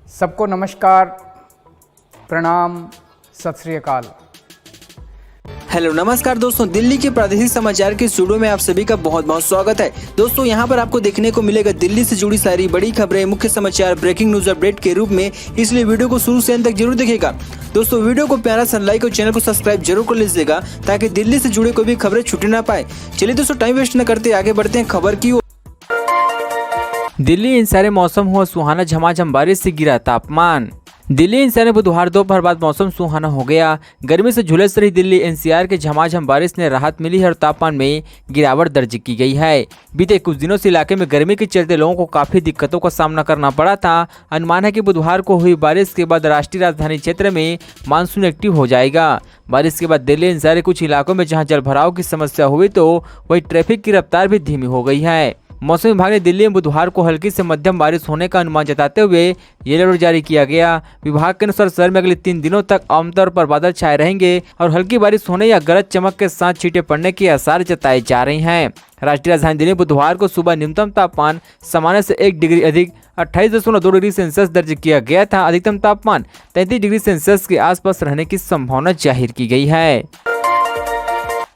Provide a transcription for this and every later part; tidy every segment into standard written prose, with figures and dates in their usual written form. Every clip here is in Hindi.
सबको नमस्कार, प्रणाम, सत श्री अकाल। हेलो नमस्कार दोस्तों, दिल्ली के प्रादेशिक समाचार के स्टूडियो में आप सभी का बहुत बहुत स्वागत है। दोस्तों यहाँ पर आपको देखने को मिलेगा दिल्ली से जुड़ी सारी बड़ी खबरें, मुख्य समाचार, ब्रेकिंग न्यूज अपडेट के रूप में, इसलिए वीडियो को शुरू से अंत तक जरूर देखिएगा। दोस्तों वीडियो को प्यारा सा लाइक और चैनल को सब्सक्राइब जरूर कर लीजिएगा ताकि दिल्ली से जुड़े कोई भी खबरें छूटे ना पाए। चलिए दोस्तों टाइम वेस्ट न करते आगे बढ़ते हैं खबर की ओर। दिल्ली एनसीआर मौसम हुआ सुहाना, झमाझम बारिश से गिरा तापमान। दिल्ली एनसीआर में बुधवार दोपहर बाद मौसम सुहाना हो गया। गर्मी से झुलस रही दिल्ली एनसीआर के झमाझम बारिश ने राहत मिली है और तापमान में गिरावट दर्ज की गई है। बीते कुछ दिनों से इलाके में गर्मी के चलते लोगों को काफी दिक्कतों का सामना करना पड़ा था। अनुमान है कि बुधवार को हुई बारिश के बाद राष्ट्रीय राजधानी क्षेत्र में मानसून एक्टिव हो जाएगा। बारिश के बाद दिल्ली एनसीआर के कुछ इलाकों में जहाँ जलभराव की समस्या हुई तो वही ट्रैफिक की रफ्तार भी धीमी हो गई है। मौसम विभाग ने दिल्ली में बुधवार को हल्की से मध्यम बारिश होने का अनुमान जताते हुए येलो अलर्ट जारी किया गया। विभाग के अनुसार शहर में अगले 3 दिनों तक आमतौर पर बादल छाए रहेंगे और हल्की बारिश होने या गरज चमक के साथ छींटे पड़ने के आसार जताए जा रहे हैं। राष्ट्रीय राजधानी दिल्ली बुधवार को सुबह न्यूनतम तापमान सामान्य से 1 डिग्री अधिक 28.2 डिग्री सेल्सियस दर्ज किया गया था। अधिकतम तापमान 33 डिग्री सेल्सियस के आसपास रहने की संभावना जाहिर की गई है।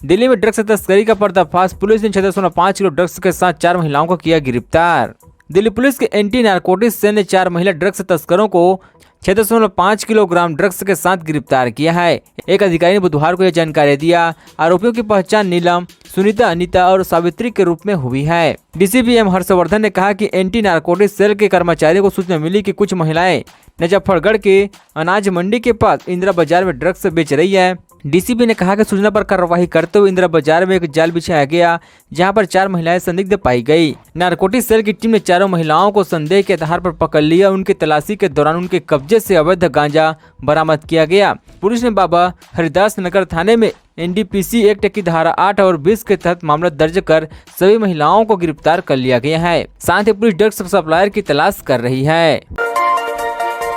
दिल्ली में ड्रग्स तस्करी का पर्दाफाश, पुलिस ने 6.5 किलो ड्रग्स के साथ 4 महिलाओं को किया गिरफ्तार। दिल्ली पुलिस के एंटी नारकोटिक्स सेल ने 4 महिला ड्रग्स तस्करों को 6.5 किलोग्राम ड्रग्स के साथ गिरफ्तार किया है। एक अधिकारी ने बुधवार को यह जानकारी दिया। आरोपियों की पहचान नीलम, सुनीता, अनीता और सावित्री के रूप में हुई है। डीसीपी एम हर्षवर्धन ने कहा कि एंटी नारकोटिक्स सेल के कर्मचारियों को सूचना मिली कि कुछ महिलाएं मुजफ्फरगढ़ के अनाज मंडी के पास इंदिरा बाजार में ड्रग्स बेच रही है। डीसीपी ने कहा कि सूचना पर कार्रवाई करते हुए इंदिरा बाजार में एक जाल बिछाया गया जहां पर 4 महिलाएं संदिग्ध पाई गई। नारकोटिक्स सेल की टीम ने चारों महिलाओं को संदेह के आधार पर पकड़ लिया। उनकी तलाशी के दौरान उनके कब्जे से अवैध गांजा बरामद किया गया। पुलिस ने बाबा हरिदास नगर थाने में एनडीपीसी एक्ट की धारा 8 और 20 के तहत मामला दर्ज कर सभी महिलाओं को गिरफ्तार कर लिया गया है। साथ ही पुलिस ड्रग्स सप्लायर की तलाश कर रही है।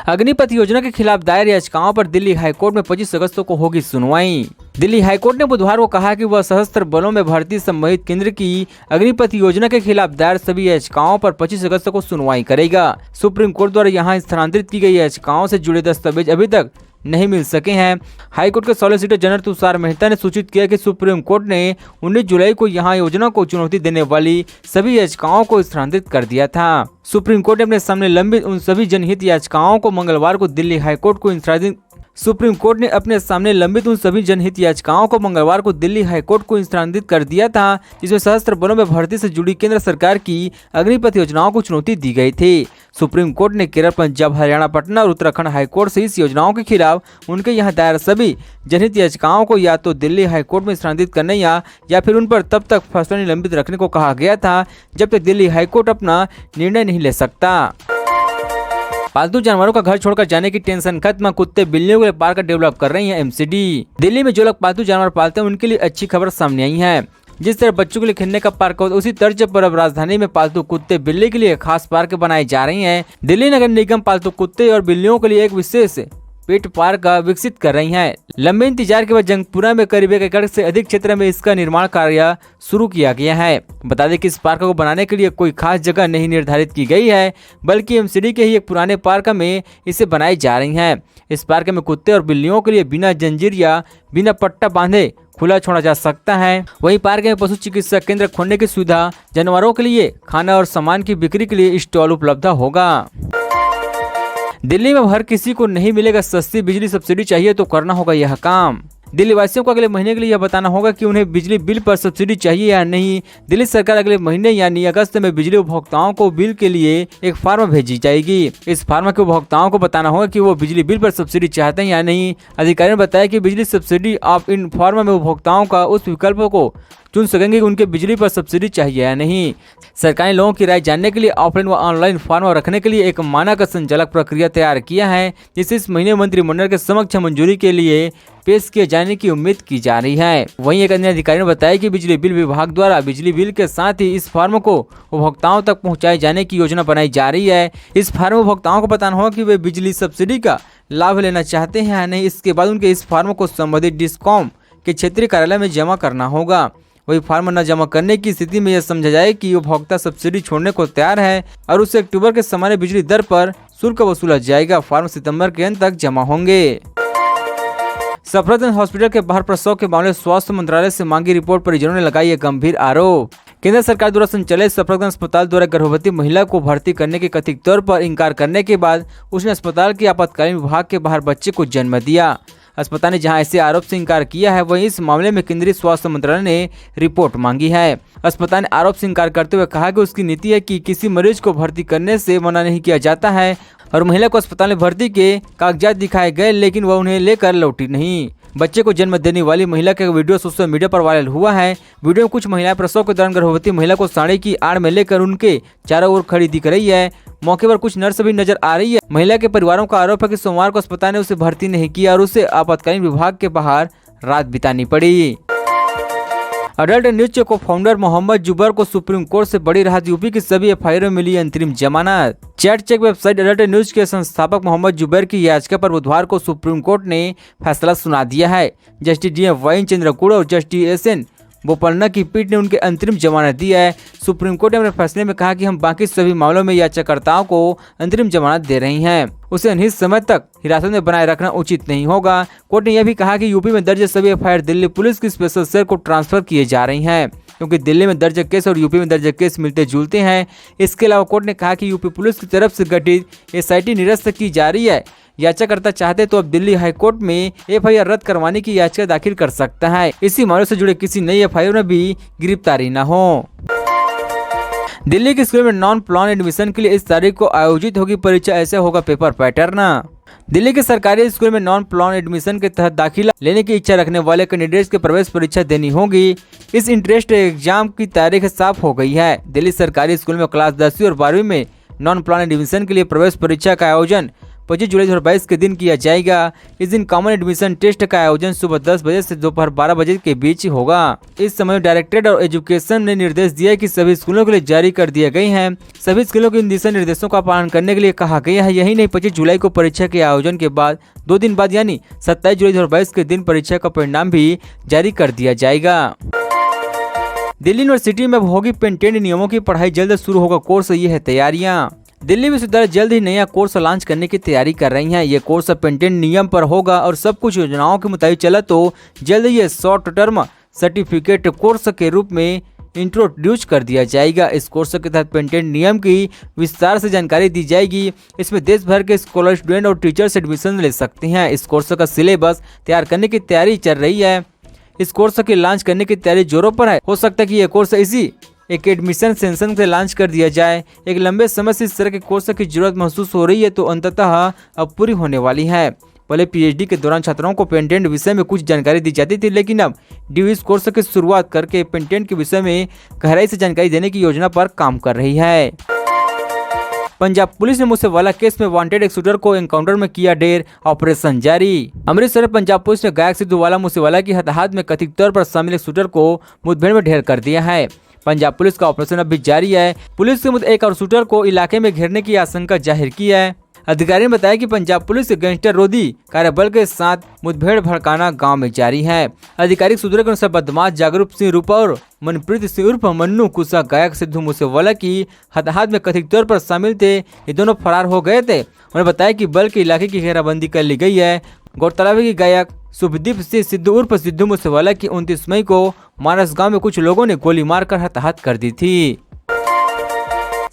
अग्निपथ योजना के खिलाफ दायर याचिकाओं पर दिल्ली हाईकोर्ट में 25 अगस्त को होगी सुनवाई। दिल्ली हाईकोर्ट ने बुधवार को कहा कि वह सशस्त्र बलों में भर्ती संबंधित केंद्र की अग्निपथ योजना के खिलाफ दायर सभी याचिकाओं पर 25 अगस्त को सुनवाई करेगा। सुप्रीम कोर्ट द्वारा यहां स्थानांतरित की गई याचिकाओं से जुड़े दस्तावेज अभी तक नहीं मिल सके हैं। हाईकोर्ट के सॉलिसिटर जनरल तुषार मेहता ने सूचित किया कि सुप्रीम कोर्ट ने 19 जुलाई को यहां योजना को चुनौती देने वाली सभी याचिकाओं को स्थानांतरित कर दिया था। सुप्रीम कोर्ट ने अपने सामने लंबित उन सभी जनहित याचिकाओं को मंगलवार को दिल्ली हाईकोर्ट को स्थानांतरित कर दिया था, जिसमें सशस्त्र बलों में भर्ती से जुड़ी केंद्र सरकार की अग्निपथ योजनाओं को चुनौती दी गई थी। सुप्रीम कोर्ट ने केरल, पंजाब, हरियाणा, पटना और उत्तराखंड हाईकोर्ट से इस योजनाओं के खिलाफ उनके यहाँ दायर सभी जनहित याचिकाओं को या तो दिल्ली हाईकोर्ट में स्थानांतरित करने या फिर उन पर तब तक फैसला निलंबित रखने को कहा गया था जब तक दिल्ली हाईकोर्ट अपना निर्णय नहीं ले सकता। पालतू जानवरों का घर छोड़कर जाने की टेंशन खत्म, कुत्ते बिल्लियों के लिए पार्क डेवलप कर रही है एमसीडी। दिल्ली में जो लोग पालतू जानवर पालते हैं उनके लिए अच्छी खबर सामने आई है। जिस तरह बच्चों के लिए खेलने का पार्क होता है उसी तर्ज पर अब राजधानी में पालतू कुत्ते बिल्ली के लिए खास पार्क बनाई जा रही हैं। दिल्ली नगर निगम पालतू कुत्ते और बिल्लियों के लिए एक विशेष पेट पार्क विकसित कर रही है। लंबे इंतजार के बाद जंगपुरा में करीब 1 एकड़ से अधिक क्षेत्र में इसका निर्माण कार्य शुरू किया गया है। बता दें कि इस पार्क को बनाने के लिए कोई खास जगह नहीं निर्धारित की गई है, बल्कि एमसीडी के ही एक पुराने पार्क में इसे बनाई जा रही है। इस पार्क में कुत्ते और बिल्लियों के लिए बिना जंजीर या बिना पट्टा बांधे खुला छोड़ा जा सकता है। वहीं पार्क में पशु चिकित्सा केंद्र खोलने की सुविधा, जानवरों के लिए खाना और सामान की बिक्री के लिए स्टॉल उपलब्ध होगा। दिल्ली में हर किसी को नहीं मिलेगा सस्ती बिजली, सब्सिडी चाहिए तो करना होगा यह काम। दिल्ली वासियों को अगले महीने के लिए यह बताना होगा कि उन्हें बिजली बिल पर सब्सिडी चाहिए या नहीं। दिल्ली सरकार अगले महीने यानी अगस्त में बिजली उपभोक्ताओं को बिल के लिए एक फॉर्म भेजी जाएगी। इस फॉर्म के उपभोक्ताओं को बताना होगा कि वो बिजली बिल पर सब्सिडी चाहते हैं या नहीं। अधिकारी ने बताया कि बिजली सब्सिडी आप इन फॉर्म में उपभोक्ताओं का उस विकल्प को चुन सकेंगे कि उनके बिजली पर सब्सिडी चाहिए या नहीं। सरकार ने लोगों की राय जानने के लिए ऑफलाइन व ऑनलाइन फॉर्म रखने के लिए एक मानक संचालक प्रक्रिया तैयार किया है, जिसे इस महीने मंत्रिमंडल के समक्ष मंजूरी के लिए पेश किए जाने की उम्मीद की जा रही है। वहीं एक अन्य अधिकारी ने बताया कि बिजली बिल विभाग द्वारा बिजली बिल के साथ ही इस फॉर्म को उपभोक्ताओं तक पहुंचाए जाने की योजना बनाई जा रही है। इस फॉर्म उपभोक्ताओं को बताना होगा कि वे बिजली सब्सिडी का लाभ लेना चाहते हैं या नहीं। इसके बाद उनके इस फॉर्म को संबंधित डिस्कॉम के क्षेत्रीय कार्यालय में जमा करना होगा। वही फॉर्म न जमा करने की स्थिति में यह समझा जाए कि उपभोक्ता सब्सिडी छोड़ने को तैयार है और उसे अक्टूबर के सामान्य बिजली दर पर शुल्क वसूला जाएगा। फॉर्म सितंबर के अंत तक जमा होंगे। सफदरजंग हॉस्पिटल के बाहर प्रसव के मामले स्वास्थ्य मंत्रालय से मांगी रिपोर्ट, परिजनों ने लगाई ये गंभीर आरोप। केंद्र सरकार द्वारा संचालित सफदरजंग अस्पताल द्वारा गर्भवती महिला को भर्ती करने के कथित तौर पर इंकार करने के बाद उसने अस्पताल के आपातकालीन विभाग के बाहर बच्चे को जन्म दिया। अस्पताल ने जहां ऐसे आरोप से इंकार किया है, वहीं इस मामले में केंद्रीय स्वास्थ्य मंत्रालय ने रिपोर्ट मांगी है। अस्पताल ने आरोप से इंकार करते हुए कहा कि उसकी नीति है कि किसी मरीज को भर्ती करने से मना नहीं किया जाता है और महिला को अस्पताल में भर्ती के कागजात दिखाए गए, लेकिन वह उन्हें लेकर लौटी नहीं। बच्चे को जन्म देने वाली महिला का वीडियो सोशल मीडिया पर वायरल हुआ है। वीडियो में कुछ महिलाएं प्रसव के दौरान गर्भवती महिला को साड़ी की आड़ में लेकर उनके चारों ओर खड़ी दिख रही है। मौके पर कुछ नर्स भी नजर आ रही है। महिला के परिवारों का आरोप है कि सोमवार को अस्पताल ने उसे भर्ती नहीं किया और उसे आपातकालीन विभाग के बाहर रात बितानी पड़ी। अडल्ट न्यूज के को फाउंडर मोहम्मद जुबैर को सुप्रीम कोर्ट से बड़ी राहत। यूपी की सभी एफआईआर में मिली अंतरिम जमानत। Chat check website adult news के संस्थापक मोहम्मद जुबैर की याचिका पर बुधवार को सुप्रीम कोर्ट ने फैसला सुना दिया है। जस्टिस डीएम वाई चंद्रचूड़ और जस्टिस एसएन बोपन्ना की पीठ ने उनके अंतरिम जमानत दी है। सुप्रीम कोर्ट ने अपने फैसले में कहा कि हम बाकी सभी मामलों में याचिकाकर्ताओं को अंतरिम जमानत दे रही हैं। उसे अनिश्चित समय तक हिरासत में बनाए रखना उचित नहीं होगा। कोर्ट ने यह भी कहा कि यूपी में दर्ज सभी एफआईआर दिल्ली पुलिस की स्पेशल सेल को ट्रांसफर किए जा रही हैं, क्योंकि दिल्ली में दर्ज केस और यूपी में दर्ज केस मिलते जुलते हैं। इसके अलावा कोर्ट ने कहा कि यूपी पुलिस की तरफ से गठित एसआईटी निरस्त की जा रही है। याचिकाकर्ता चाहते तो अब दिल्ली हाईकोर्ट में एफआईआर रद्द करवाने की याचिका दाखिल कर सकता है। इसी मामले से जुड़े किसी नई एफआईआर में भी गिरफ्तारी न हो। दिल्ली के स्कूल में नॉन प्लान एडमिशन के लिए इस तारीख को आयोजित होगी परीक्षा, ऐसे होगा पेपर पैटर्न। दिल्ली के सरकारी स्कूल में नॉन प्लान एडमिशन के तहत दाखिला लेने की इच्छा रखने वाले कैंडिडेट्स के प्रवेश परीक्षा देनी होगी। इस इंट्रेंस एग्जाम की तारीख साफ हो गई है। दिल्ली सरकारी स्कूल में क्लास 10वीं और 12वीं में नॉन प्लान एडमिशन के लिए प्रवेश परीक्षा का आयोजन 25 जुलाई 2022 के दिन किया जाएगा। इस दिन कॉमन एडमिशन टेस्ट का आयोजन सुबह 10 बजे से दोपहर 12 बजे के बीच होगा। इस समय डायरेक्टरेट ऑफ एजुकेशन ने निर्देश दिया है कि सभी स्कूलों के लिए जारी कर दिए गए हैं। सभी स्कूलों के इन दिशा निर्देशों का पालन करने के लिए कहा गया है। यही नहीं, 25 जुलाई को परीक्षा के आयोजन के बाद 2 दिन बाद यानी 27 जुलाई 2022 के दिन परीक्षा का परिणाम भी जारी कर दिया जाएगा। दिल्ली यूनिवर्सिटी में होगी पेटेंट नियमों की पढ़ाई, जल्द शुरू होगा कोर्स, ये है तैयारियां। दिल्ली विश्वविद्यालय जल्द ही नया कोर्स लॉन्च करने की तैयारी कर रही हैं। ये कोर्स पेटेंट नियम पर होगा और सब कुछ योजनाओं के मुताबिक चला तो जल्द ही ये शॉर्ट टर्म सर्टिफिकेट कोर्स के रूप में इंट्रोड्यूस कर दिया जाएगा। इस कोर्स के तहत पेटेंट नियम की विस्तार से जानकारी दी जाएगी। इसमें देश भर के स्कॉलर, स्टूडेंट और टीचर्स एडमिशन ले सकते हैं। इस कोर्स का सिलेबस तैयार करने की तैयारी चल रही है। इस कोर्स के लॉन्च करने की तैयारी जोरों पर है। हो सकता है कि यह कोर्स इसी एक एडमिशन सेशन से लॉन्च कर दिया जाए। एक लंबे समय से इस तरह के कोर्स की जरूरत महसूस हो रही है, तो अंततः अब पूरी होने वाली है। पहले पीएचडी के दौरान छात्रों को पेटेंट विषय में कुछ जानकारी दी जाती थी, लेकिन अब डीयू इस कोर्स की शुरुआत करके पेटेंट के विषय में गहराई से जानकारी देने की योजना पर काम कर रही है। पंजाब पुलिस ने मूसेवाला केस में वांटेड एक शूटर को एनकाउंटर में किया ढेर, ऑपरेशन जारी। अमृतसर पंजाब पुलिस ने गायक सिद्धूवाला मूसेवाला की हताहत में कथित तौर पर शामिल एक शूटर को मुठभेड़ में ढेर कर दिया है। पंजाब पुलिस का ऑपरेशन अभी जारी है। पुलिस ने एक और शूटर को इलाके में घेरने की आशंका जाहिर की है। अधिकारी ने बताया कि पंजाब पुलिस गैंगस्टर रोधी कार्यबल के साथ मुठभेड़ भड़काना गांव में जारी है। आधिकारिक सूत्रों के अनुसार बदमाश जागरूक सिंह रूपा और मनप्रीत सिंह उर्फ मन्नू कुसा गायक सिद्धू मूसेवाला की हताहत में कथित तौर पर शामिल थे। ये दोनों फरार हो गए थे। उन्होंने बताया कि बल के इलाके की घेराबंदी कर ली गई है। गौरतलब है कि गायक शुभदीप सिंह सिद्धू उर्फ सिद्धू मूसेवाला की 29 मई को मानस गांव में कुछ लोगों ने गोली मारकर हताहत कर दी थी।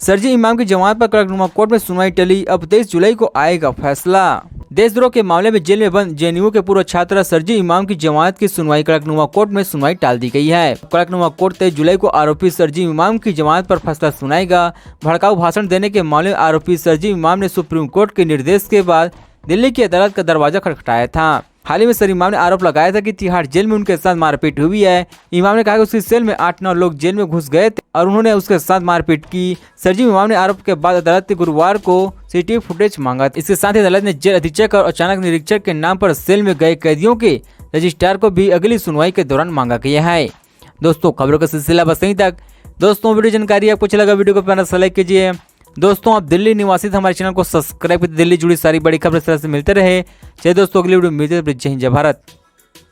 सरजी इमाम की जमानत पर कड़कनुमा कोर्ट में सुनवाई टली। अब 23 जुलाई को आएगा फैसला। देशद्रोह के मामले में जेल में बंद जेएनयू के पूर्व छात्र सरजी इमाम की जमानत की सुनवाई कड़कनुमा कोर्ट में सुनवाई टाल दी गई है। कड़कनुमा कोर्ट 23 जुलाई को आरोपी सरजी इमाम की जमानत पर फैसला सुनाएगा। भड़काऊ भाषण देने के मामले में आरोपी सरजी इमाम ने सुप्रीम कोर्ट के निर्देश के बाद दिल्ली की अदालत का दरवाजा खटखटाया था। हाल ही में सर इमाम ने आरोप लगाया था कि तिहाड़ जेल में उनके साथ मारपीट हुई है। इमाम ने कहा कि उसकी सेल में 8-9 लोग जेल में घुस गए थे और उन्होंने उसके साथ मारपीट की। सरजी इमाम ने आरोप के बाद अदालत ने गुरुवार को सीसीटीवी फुटेज मांगा। इसके साथ ही अदालत ने जेल अधीक्षक और अचानक निरीक्षक के नाम पर सेल में गए कैदियों के रजिस्ट्रार को भी अगली सुनवाई के दौरान मांगा गया है। दोस्तों, खबरों का सिलसिला बस यहीं तक। दोस्तों, वीडियो जानकारी आपको अच्छा लगा, वीडियो को प्यारा सा लाइक कीजिए। दोस्तों, आप दिल्ली निवासी हमारे चैनल को सब्सक्राइब करके दिल्ली जुड़ी सारी बड़ी खबर इस तरह से मिलते रहे। चलिए दोस्तों, अगली वीडियो में मिलते हैं। जय हिंद, जय भारत।